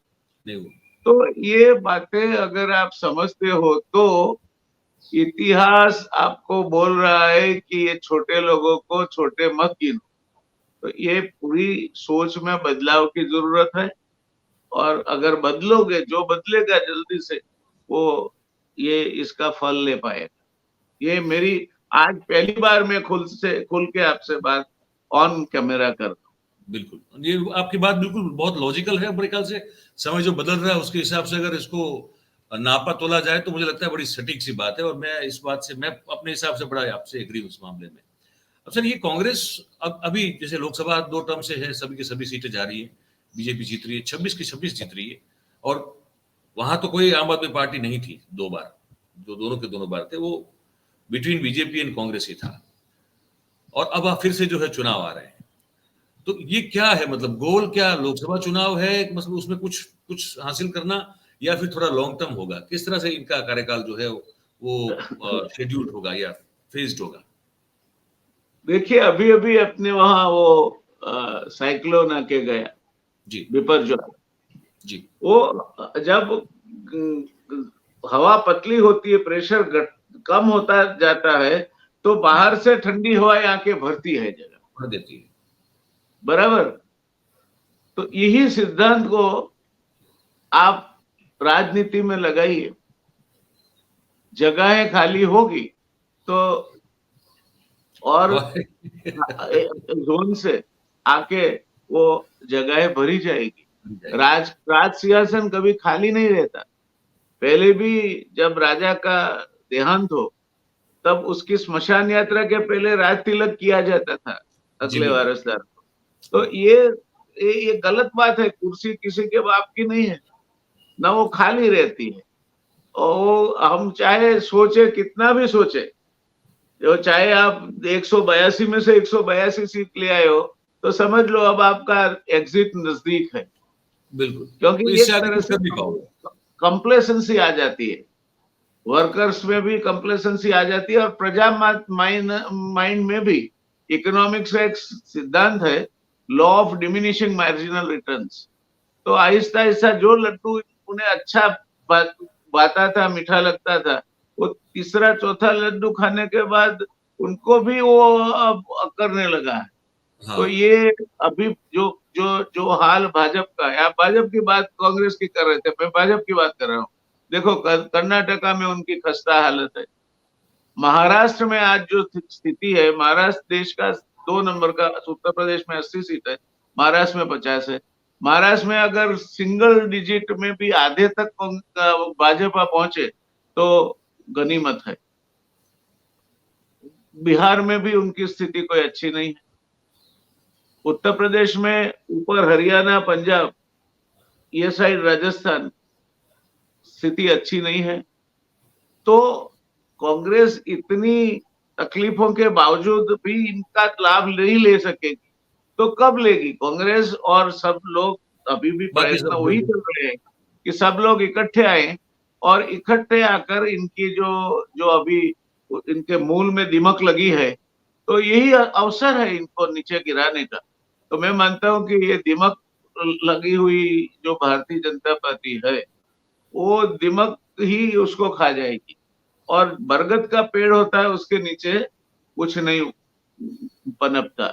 नहीं हुआ। तो ये बातें अगर आप समझते हो तो इतिहास आपको बोल रहा है कि ये छोटे लोगों को छोटे मत गिनो। तो ये पूरी सोच में बदलाव की जरूरत है, और अगर बदलोगे, जो बदलेगा जल्दी से वो ये इसका फल ले पाएगा। ये मेरी आज पहली बार मैं खुल के आपसे बात ऑन कैमरा कर रहा हूं। बिल्कुल, ये आपकी बात बिल्कुल बहुत लॉजिकल है। मेरे ख्याल से समय जो बदल रहा है उसके हिसाब से अगर इसको नापा तोला जाए तो मुझे लगता है बड़ी सटीक सी बात है, और मैं इस बात से, मैं अपने हिसाब से बड़ा आपसे एग्री हूँ इस मामले में। अब सर, ये कांग्रेस अब अभी जैसे लोकसभा 2 टर्म से है, सभी की सभी सीटें जा रही है, बीजेपी जीत रही है, 26 की 26 जीत रही है, और वहां तो कोई आम आदमी पार्टी नहीं थी 2 बार, जो दोनों के दोनों बार थे वो बिटवीन बीजेपी एंड कांग्रेस ही था, और अब फिर से जो है चुनाव आ रहे हैं। तो ये क्या है, मतलब गोल क्या लोकसभा चुनाव है, मतलब उसमें कुछ कुछ हासिल करना, या फिर थोड़ा लॉन्ग टर्म होगा? किस तरह से इनका कार्यकाल जो है वो शेड्यूल्ड होगा या फेज्ड होगा? देखिए, अभी अभी अपने वहां वो साइक्लोन आके गया, जी। बिपरजॉय। जी। वो जब हवा पतली होती है, प्रेशर कम होता जाता है, तो बाहर से ठंडी हवाएं आके भरती है जगह, भर देती है। बराबर। तो यही सिद्धांत को आप राजनीति में लगाइए। जगहें खाली होगी तो और जोन से आके वो जगह भरी जाएगी। राज सिंहासन कभी खाली नहीं रहता। पहले भी जब राजा का देहांत हो तब उसकी स्मशान यात्रा के पहले राज तिलक किया जाता था जी अगले बिल्कुल। वारसदार को। तो ये गलत बात है। कुर्सी किसी के बाप की नहीं है, ना वो खाली रहती है। और हम चाहे सोचे, कितना भी सोचे, जो चाहे आप 182 में से 182 सीट ले आए हो, तो समझ लो अब आपका एग्जिट नजदीक है। बिल्कुल, क्योंकि तो एक इससे आगे तरह कुछ से कर नहीं पाओगे। कंप्लेसेंसी आ जाती है, वर्कर्स में भी कंप्लेसेंसी आ जाती है, और प्रजा माइंड में भी। इकोनॉमिक्स का एक सिद्धांत है, law of diminishing marginal returns. तो आहिस्ता आहिस्ता जो लड्डू उन्हें अच्छा बाता था, मीठा लगता था, वो तीसरा चौथा लड्डू खाने के बाद उनको भी वो अब करने लगा है। तो हाँ ये अभी जो जो जो हाल भाजपा का है, आप भाजपा की बात कांग्रेस की कर रहे थे, मैं भाजपा की बात कर रहा हूँ। देखो कर्नाटका में उनकी खस्ता हालत है। महाराष्ट्र में आज जो स्थिति है, महाराष्ट्र देश का 2 नंबर का, उत्तर प्रदेश में 80 सीट है, महाराष्ट्र में 50 है। महाराष्ट्र में अगर सिंगल डिजिट में भी आधे तक भाजपा पहुंचे तो गनीमत है। बिहार में भी उनकी स्थिति कोई अच्छी नहीं है। उत्तर प्रदेश में ऊपर हरियाणा, पंजाब, ये साइड राजस्थान, स्थिति अच्छी नहीं है। तो कांग्रेस इतनी तकलीफों के बावजूद भी इनका लाभ नहीं ले सकेगी, तो कब लेगी कांग्रेस? और सब लोग अभी भी बाकी प्रयत्न सब वही चल रहे हैं कि सब लोग इकट्ठे आए, और इकट्ठे आकर इनकी जो जो अभी इनके मूल में दिमक लगी है, तो यही अवसर है इनको नीचे गिराने का। तो मैं मानता हूं कि ये दिमक लगी हुई जो भारतीय जनता पार्टी है, वो दिमक ही उसको खा जाएगी। और बरगद का पेड़ होता है, उसके नीचे कुछ नहीं पनपता।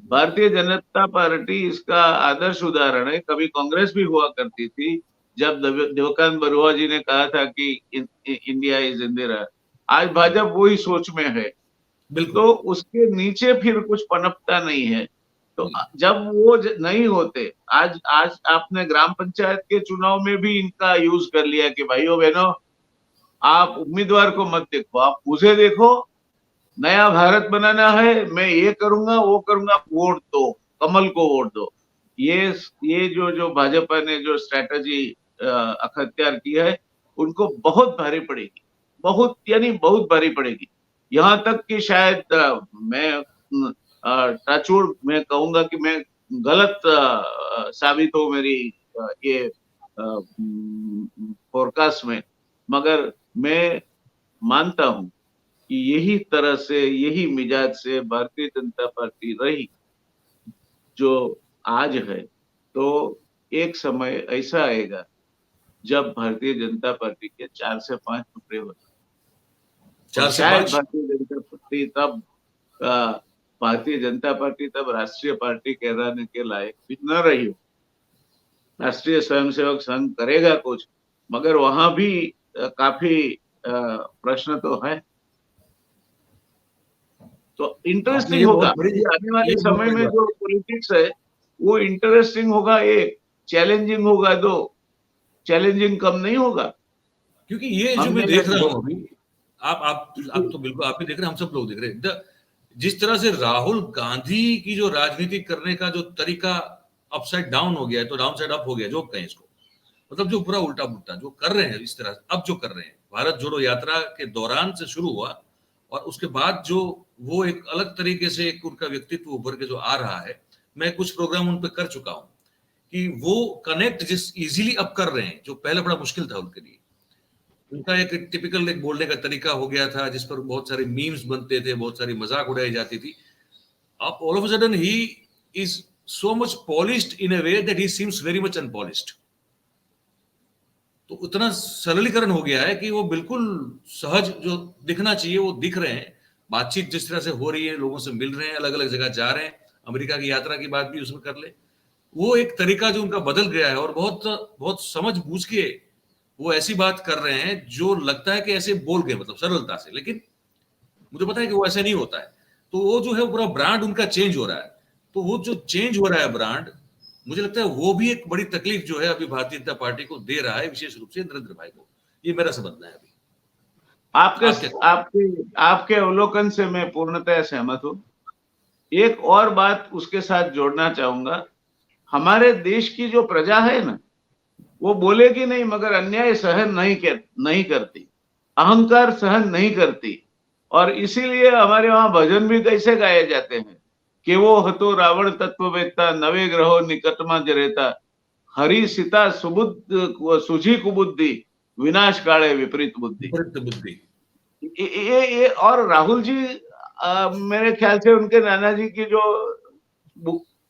भारतीय जनता पार्टी इसका आदर्श उदाहरण है। कभी कांग्रेस भी हुआ करती थी, जब देवकांत बरुआ जी ने कहा था कि इंडिया इज इंदिरा। आज भाजपा वही सोच में है, बिल्कुल। तो उसके नीचे फिर कुछ पनपता नहीं है। तो जब वो नहीं होते, आज आज आपने ग्राम पंचायत के चुनाव में भी इनका यूज कर लिया कि भाइयों बहनों, आप उम्मीदवार को मत देखो, आप मुझे देखो, नया भारत बनाना है, मैं ये करूंगा वो करूंगा, वोट दो, कमल को वोट दो। ये जो जो भाजपा ने जो स्ट्रेटजी अख्तियार की है, उनको बहुत भारी पड़ेगी, बहुत यानी बहुत भारी पड़ेगी। यहाँ तक कि शायद मैं टाचूड़ मैं कहूंगा कि मैं गलत साबित हो मेरी ये फोरकास्ट में, मगर मैं मानता हूं कि यही तरह से, यही मिजाज से भारतीय जनता पार्टी रही जो आज है, तो एक समय ऐसा आएगा जब भारतीय जनता पार्टी के 4 से 5 टुकड़े हो जाए, और 4 से शायद 5। भारतीय जनता पार्टी तब राष्ट्रीय पार्टी कहलाने के लायक भी न रही हो। राष्ट्रीय स्वयंसेवक संघ करेगा कुछ, मगर वहां भी काफी प्रश्न तो है। तो आपने इंटरेस्टिंग ये होगा, बहुत बड़ी ये आने वाले ये बहुत समय बड़ी में बात जो पॉलिटिक्स है वो इंटरेस्टिंग होगा, एक चैलेंजिंग होगा, दो चैलेंजिंग कम नहीं होगा। क्योंकि ये जो हमने मैं देख रहा हूँ अभी, आप तो बिल्कुल आप भी देख रहे हैं, हम सब लोग देख रहे हैं, जिस तरह से राहुल गांधी की जो राजनीति करने का जो तरीका अपसाइड डाउन हो गया है, तो डाउन साइड अप हो गया, जो कहें इसको, मतलब जो पूरा उल्टा पुल्टा जो कर रहे हैं, इस तरह अब जो कर रहे हैं, भारत जोड़ो यात्रा के दौरान से शुरू हुआ, और उसके बाद जो वो एक अलग तरीके से एक उनका व्यक्तित्व उभर के जो आ रहा है, मैं कुछ प्रोग्राम उन पर कर चुका हूं, कि वो कनेक्ट जिस इजीली अब कर रहे हैं, जो पहले बड़ा मुश्किल था उनके लिए। उनका एक टिपिकल एक बोलने का तरीका हो गया था, जिस पर बहुत सारे मीम्स बनते थे, बहुत सारी मजाक उड़ाई जाती थी। अब all of a sudden he is so much polished in a way that he seems very much unpolished. तो उतना सरलीकरण हो गया है कि वो बिल्कुल सहज जो दिखना चाहिए वो दिख रहे हैं। बातचीत जिस तरह से हो रही है, लोगों से मिल रहे हैं, अलग अलग जगह जा रहे हैं, अमेरिका की यात्रा की बात भी उसमें कर ले, वो एक तरीका जो उनका बदल गया है, और बहुत बहुत समझ बूझ के वो ऐसी बात कर रहे हैं जो लगता है कि ऐसे बोल गए, मतलब सरलता से, लेकिन मुझे पता है कि वो ऐसे नहीं होता है। तो वो जो है पूरा ब्रांड उनका चेंज हो रहा है। तो वो जो चेंज हो रहा है ब्रांड, मुझे लगता है वो भी एक बड़ी तकलीफ जो है अभी भारतीय जनता पार्टी को दे रहा है, विशेष रूप से नरेंद्र भाई को। ये मेरा समझना है अभी। आपके आप क्या आपके आपके अवलोकन से मैं पूर्णतः सहमत हूँ। एक और बात उसके साथ जोड़ना चाहूंगा, हमारे देश की जो प्रजा है ना, वो बोलेगी नहीं मगर अन्याय सहन नहीं करती, अहंकार सहन नहीं करती। और इसीलिए हमारे वहां भजन भी कैसे गाए जाते हैं कि वो हतो रावण तत्ववेत्ता, नवे ग्रहो निकटमा ज रहता, हरि सीता सुबुद्ध सुझी कुबुद्धि, विनाश काले विपरीत बुद्धि। विपरीत बुद्धि? ये और राहुल जी, मेरे ख्याल से उनके नाना जी की जो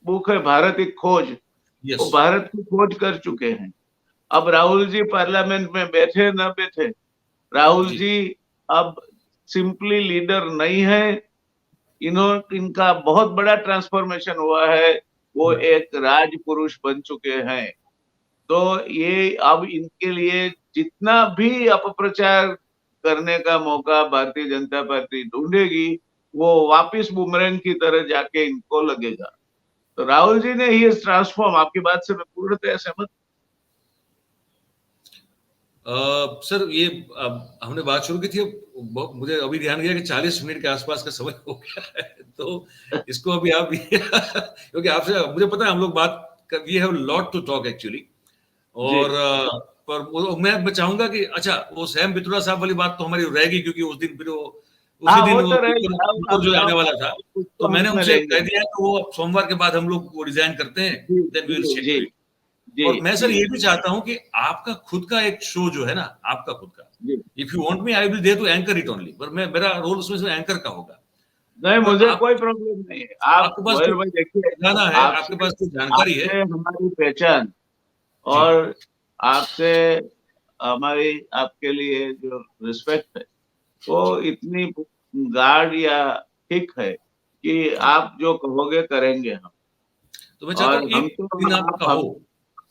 बुक है भारत एक खोज, यस। वो भारत की खोज कर चुके हैं। अब राहुल जी पार्लियामेंट में बैठे न बैठे, राहुल जी जी अब सिंपली लीडर नहीं है। इनका बहुत बड़ा ट्रांसफॉर्मेशन हुआ है, वो एक राज पुरुष बन चुके हैं। तो ये अब इनके लिए जितना भी अपप्रचार करने का मौका भारतीय जनता पार्टी ढूंढेगी, वो वापिस बुमरंग की तरह जाके इनको लगेगा। तो राहुल जी ने ही ट्रांसफॉर्म, आपकी बात से मैं पूर्णतः सहमत। सर ये हमने बात शुरू की थी, मुझे अभी ध्यान गया कि 40 मिनट के आसपास का समय हो गया है, तो इसको अभी आप क्योंकि आपसे मुझे पता है हम लोग we have lot to talk actually. और पर मैं चाहूंगा कि अच्छा वो सैम पित्रोदा साहब वाली बात तो हमारी रहेगी, क्योंकि उस दिन फिर उसी हाँ, दिन वो वो तो रहेगा, जो आने वाला था, तो उसको मैंने हम में उनसे लेंगे। कह दिया तो वो सोमवार के बाद हम लोग वो रिजाइन करते हैं, जी देन वी विल जी जी शेड्यूल इट। जी और मैं सर जी ये भी चाहता हूं कि आपका खुद का एक शो जो है ना, आपका खुद का, जी। If you want me I will there to anchor it only, पर मेरा रोल उसमें से एंकर का होगा। नहीं, पर मुझे आप कोई प्रॉब्लम नहीं है। आप आपके पास जो गोयल भाई देखिए, खजाना है, आपके आपसे पास जो जानकारी है। आपसे हमारी पहचान जी और आपसे हमारी आपके लिए जो रिस्पेक्ट है, वो जी इतनी गाढ़ या थिक है कि जी। आप जो कहोगे करेंगे हम। तो मैं चाहता और हूँ एक दिन आपका हो।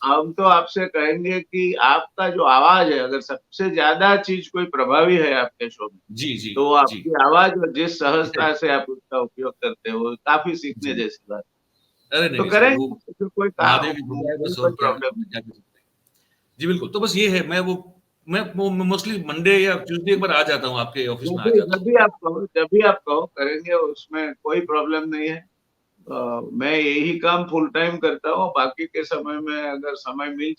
हम तो आपसे कहेंगे कि आपका जो आवाज है, अगर सबसे ज्यादा चीज कोई प्रभावी है आपके शो में, जी जी तो वो जी आपकी आवाज और जिस सहजता से आप उसका उपयोग करते हो, काफी सीखने जी। जैसी बात। अरे नहीं तो नहीं सर, वो करेंगे, फिर कोई महादेव काम, की कृपा है मुझे बस, कोई और क्या प्रॉब्लम नहीं। क्या कर सकते हैं। जी बिल्कुल, तो बस ये है, मैं वो मोस्टली मंडे या ट्यूसडे एक बार आ जाता हूँ, आपके ऑफिस में आ जाता जब हूँ। भी आप कहो, जब भी आप कहो करेंगे, उसमें कोई प्रॉब्लम नहीं है। मैं यही काम फुल टाइम करता हूँ, बाकी के समय में अगर समय मिल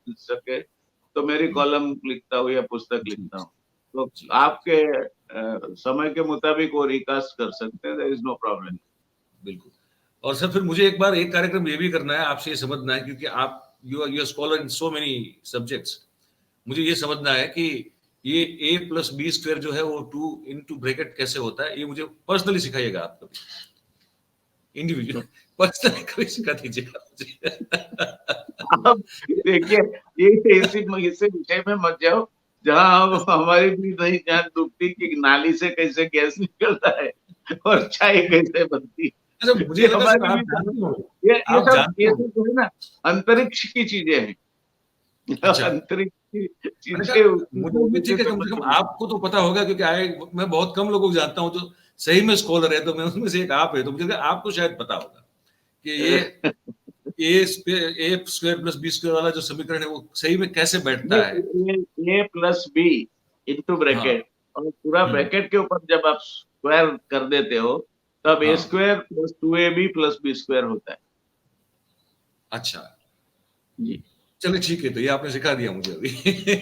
सके तो मेरी हम्म, कॉलम लिखता हूँ या पुस्तक जी लिखता हूँ। तो जी जी जी, आपके समय के मुताबिक वो रिकास्ट कर सकते हैं, देयर इज नो प्रॉब्लम। बिल्कुल। और सर फिर मुझे एक बार एक कार्यक्रम ये भी करना है, आपसे ये समझना है, क्योंकि आप you are scholar in so many subjects. मुझे ये समझना है कि ये a+b² जो है वो 2 इंटू ब्रैकेट कैसे होता है, ये मुझे पर्सनली सिखाइएगा आप कभी, इंडिविजुअल पर्सनली कभी सिखा दीजिएगा मुझे। अब देखिए, ये इसी विषय में मत जाओ जहाँ हम हमारी भी नहीं जान डूबती कि नाली से कैसे गैस निकलता है और चाय कैसे बनती अच्छा, है। मुझे ये लगा सर हमारी भी आप जानते हो, आप जानते ये हो। सब जो है ना, अंतरिक्ष की चीजें हैं। अच्छा, अंतरिक्ष की मैंने चीजें कहा उतनी मुझे जल्दी उम्मीद थी से कि कम समझ से कम में नहीं। आपको तो पता होगा, क्योंकि मैं बहुत कम लोगों को जानता हूँ जो सही में स्कॉलर है, तो मैं उसमें से एक आप है, तो मुझे लगा आपको शायद पता होगा कि ये a² + b² वाला जो समीकरण है वो सही में कैसे बैठता है। ये प्लस बी इंटू हाँ। ब्रैकेट, और पूरा हम्म। ब्रैकेट के ऊपर जब आप स्क्वायर कर देते हो, तब ए हाँ। Square plus 2ab plus B square होता है। अच्छा, जी। चलिए ठीक है, तो ये आपने सिखा दिया मुझे अभी। सीखा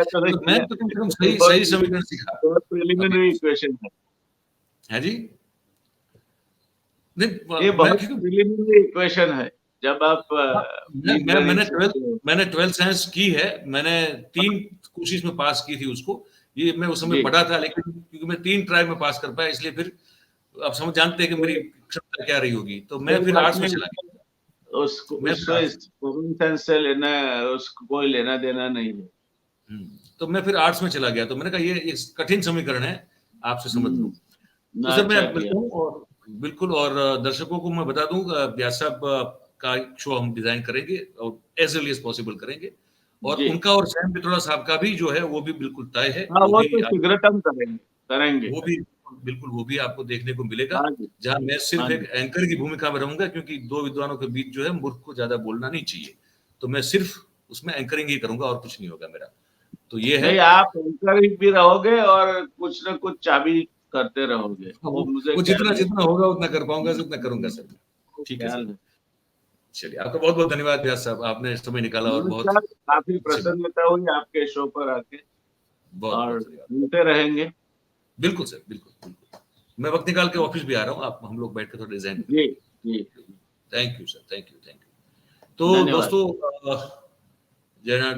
तो नहीं मतलब मैं है, तो कम से कम ये सही सही समीकरण सीखा बहुत अभी। प्रिलिमिनरी इक्वेशन है। है जी। नहीं ये मैं बहुत क्योंकि प्रिलिमिनरी इक्वेशन है। जब आप हाँ, बीज गणित सीखते हो। मैंने 12th साइंस की है, मैंने 3 कोशिश में पास की थी उसको। ये मैं उस समय जी। पढ़ा था, लेकिन क्योंकि मैं 3 ट्राई में पास कर पाया, इसलिए फिर आप समझ जानते हैं कि मेरी कोई क्षमता क्या रही होगी, तो मैं कोई फिर बात आर्ट्स में नहीं, चला गया। उसको मैं फिर उसको आर्ट्स इस कॉमन सेंस से लेना, उसको कोई लेना देना नहीं है। तो मैं फिर आर्ट्स में चला गया, तो मैंने कहा ये कठिन समीकरण है, आपसे समझ लूँ। तो ना, सर मैं अच्छा किया। मिलता हूँ, और बिल्कुल, और दर्शकों को मैं बता दूं, व्यास साहब का शो हम डिजाइन करेंगे और एज अर्ली एज पॉसिबल करेंगे, और जी। उनका और सैम पित्रोदा साहब का भी जो है वो भी बिल्कुल तय है, हाँ, वो तो शीघ्रतम करेंगे, करेंगे वो भी करेंगे। बिल्कुल वो भी आपको देखने को मिलेगा, हाँ जी, जहां मैं सिर्फ हाँ एक जी। एंकर की भूमिका में रहूंगा, क्योंकि दो विद्वानों के बीच जो है मूर्ख को ज्यादा बोलना नहीं चाहिए, तो मैं सिर्फ उसमें एंकरिंग ही करूंगा और कुछ नहीं होगा मेरा। तो ये है। नहीं, आप एंकर ही भी रहोगे और कुछ न कुछ चाबी करते रहोगे, हाँ, वो मुझे वो जितना ख्याल है। जितना होगा उतना कर पाऊंगा, जितना करूंगा सर। वो ठीक है ख्याल सर। है। चलिए, आपका बहुत बहुत धन्यवाद व्यास साहब, आपने समय निकाला और बहुत नमस्कार, काफी अच्छी बात। प्रसन्नता हुई आपके शो पर आके, बहुत और बहुत धन्यवाद। मिलते रहेंगे। बिल्कुल सर, बिल्कुल बिल्कुल। मैं वक्त निकाल के ऑफिस भी आ रहा हूँ, आप हम लोग बैठ के थोड़ा डिजाइन जी, करेंगे। जी। Thank you sir, thank you, thank you. तो धन्यवाद। दोस्तों,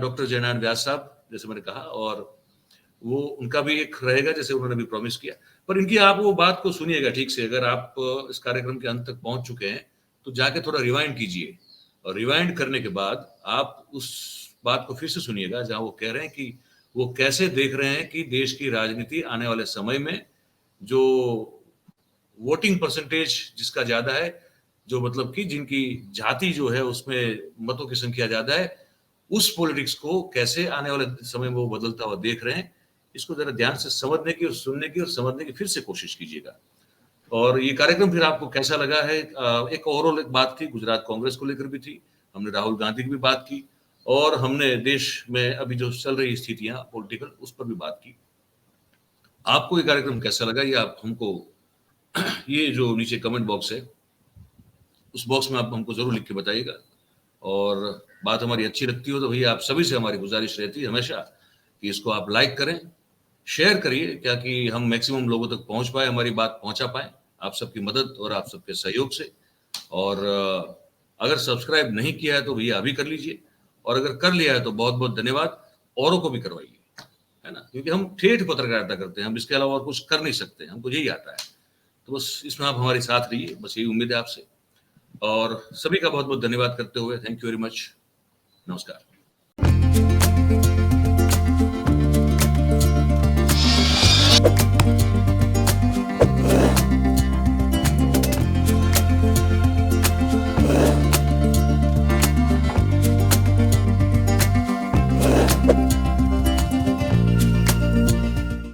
डॉक्टर जयनारायण व्यास साहब, जैसे मैंने कहा, और वो उनका भी एक रहेगा जैसे उन्होंने भी प्रॉमिस किया, पर इनकी आप वो बात को सुनिएगा ठीक से। अगर आप इस कार्यक्रम के अंत तक पहुंच चुके हैं तो जाके थोड़ा रिवाइंड कीजिए, और रिवाइंड करने के बाद आप उस बात को फिर से सुनिएगा जहां वो कह रहे हैं कि वो कैसे देख रहे हैं कि देश की राजनीति आने वाले समय में, जो वोटिंग परसेंटेज जिसका ज्यादा है, जो मतलब कि जिनकी जाति जो है उसमें मतों की संख्या ज्यादा है, उस पॉलिटिक्स को कैसे आने वाले समय में वो बदलता हुआ देख रहे हैं। इसको जरा ध्यान से समझने की और सुनने की और समझने की फिर से कोशिश कीजिएगा। और ये कार्यक्रम फिर आपको कैसा लगा है? एक ओवरऑल एक बात थी, गुजरात कांग्रेस को लेकर भी थी, हमने राहुल गांधी की भी बात की, और हमने देश में अभी जो चल रही स्थितियां पॉलिटिकल, उस पर भी बात की। आपको ये कार्यक्रम कैसा लगा, ये आप हमको ये जो नीचे कमेंट बॉक्स है, उस बॉक्स में आप हमको जरूर लिख के बताइएगा। और बात हमारी अच्छी लगती हो तो भैया आप सभी से हमारी गुजारिश रहती है हमेशा कि इसको आप लाइक करें, शेयर करिए, क्या कि हम मैक्सिमम लोगों तक पहुंच पाए, हमारी बात पहुंचा पाए आप सबकी मदद और आप सबके सहयोग से। और अगर सब्सक्राइब नहीं किया है तो भैया अभी कर लीजिए, और अगर कर लिया है तो बहुत बहुत धन्यवाद, औरों को भी करवाइए, है ना, क्योंकि हम ठेठ पत्रकारिता करते हैं, हम इसके अलावा और कुछ कर नहीं सकते, हमको यही आता है। तो बस इसमें आप हमारे साथ रहिए, बस यही उम्मीद है आपसे। और सभी का बहुत बहुत धन्यवाद करते हुए, थैंक यू वेरी मच, नमस्कार।